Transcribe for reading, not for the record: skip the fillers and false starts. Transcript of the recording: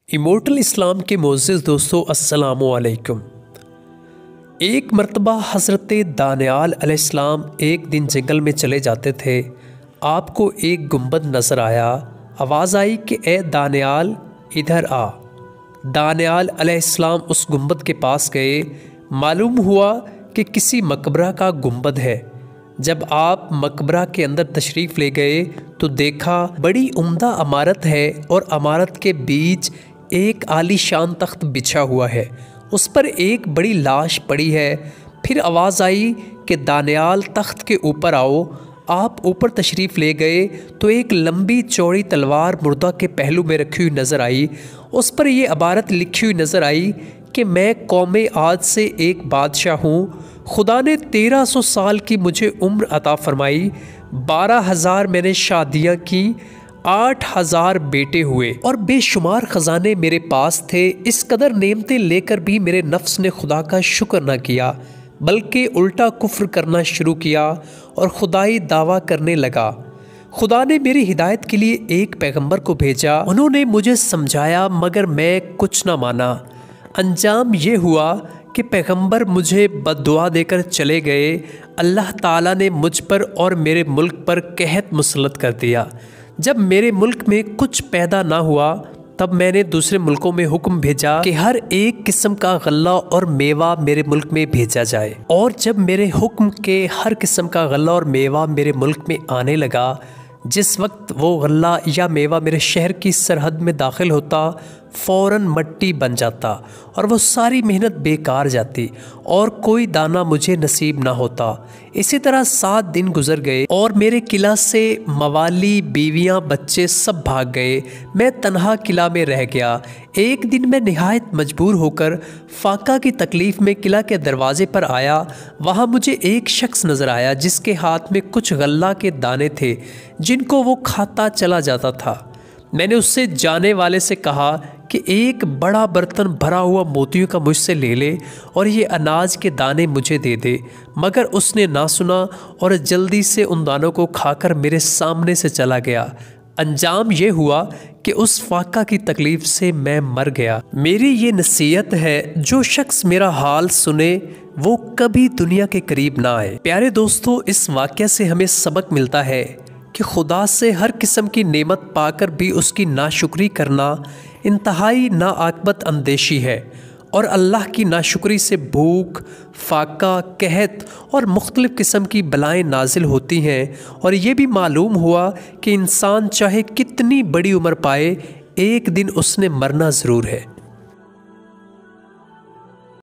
Immortal इस्लाम के मोअज़्ज़िज़ दोस्तों, अस्सलामु अलैकुम। एक मर्तबा हज़रत दानियाल अलैहिस्सलाम एक दिन जंगल में चले जाते थे। आपको एक गुंबद नज़र आया। आवाज़ आई कि ए दानियाल, इधर आ। दानियाल अलैहिस्सलाम उस गुंबद के पास गए। मालूम हुआ कि किसी मकबरा का गुंबद है। जब आप मकबरा के अंदर तशरीफ़ ले गए तो देखा बड़ी उम्दा इमारत है और इमारत के बीच एक आलीशान तख्त बिछा हुआ है। उस पर एक बड़ी लाश पड़ी है। फिर आवाज़ आई कि दानियाल, तख्त के ऊपर आओ। आप ऊपर तशरीफ़ ले गए तो एक लंबी चौड़ी तलवार मुर्दा के पहलू में रखी हुई नज़र आई। उस पर यह इबारत लिखी हुई नज़र आई कि मैं कौमे आद से एक बादशाह हूँ। खुदा ने 1300 साल की मुझे उम्र अता फरमाई। 12,000 मैंने शादियाँ की, 8,000 बेटे हुए और बेशुमार ख़जाने मेरे पास थे। इस कदर नेमतें लेकर भी मेरे नफ्स ने खुदा का शुक्र न किया, बल्कि उल्टा कुफ्र करना शुरू किया और खुदाई दावा करने लगा। खुदा ने मेरी हिदायत के लिए एक पैगंबर को भेजा। उन्होंने मुझे समझाया, मगर मैं कुछ न माना। अंजाम ये हुआ कि पैगंबर मुझे बद्दुआ देकर चले गए। अल्लाह ताला ने मुझ पर और मेरे मुल्क पर कहत मुसल्लत कर दिया। जब मेरे मुल्क में कुछ पैदा ना हुआ तब मैंने दूसरे मुल्कों में हुक्म भेजा कि हर एक किस्म का गल्ला और मेवा मेरे मुल्क में भेजा जाए। और जब मेरे हुक्म के हर किस्म का गल्ला और मेवा मेरे मुल्क में आने लगा, जिस वक्त वो गल्ला या मेवा मेरे शहर की सरहद में दाखिल होता, फ़ौरन मट्टी बन जाता और वो सारी मेहनत बेकार जाती और कोई दाना मुझे नसीब ना होता। इसी तरह 7 दिन गुजर गए और मेरे किला से मवाली, बीवियां, बच्चे सब भाग गए। मैं तन्हा किला में रह गया। एक दिन मैं निहायत मजबूर होकर फाका की तकलीफ़ में किला के दरवाजे पर आया। वहाँ मुझे एक शख्स नज़र आया जिसके हाथ में कुछ गल्ला के दाने थे जिनको वो खाता चला जाता था। मैंने उससे जाने वाले से कहा कि एक बड़ा बर्तन भरा हुआ मोतियों का मुझसे ले ले और ये अनाज के दाने मुझे दे दे, मगर उसने ना सुना और जल्दी से उन दानों को खाकर मेरे सामने से चला गया। अंजाम ये हुआ कि उस फाका की तकलीफ़ से मैं मर गया। मेरी ये नसीहत है, जो शख्स मेरा हाल सुने वो कभी दुनिया के करीब ना आए। प्यारे दोस्तों, इस वाक़या से हमें सबक मिलता है कि खुदा से हर किस्म की नेमत पाकर भी उसकी नाशुक्री करना इंतहाई नाआक़बत अंदेशी है और अल्लाह की नाशुक्री से भूख, फाका, कहत और मुख्तलिफ़ किस्म की बलाएँ नाजिल होती हैं। और ये भी मालूम हुआ कि इंसान चाहे कितनी बड़ी उम्र पाए, एक दिन उसने मरना ज़रूर है।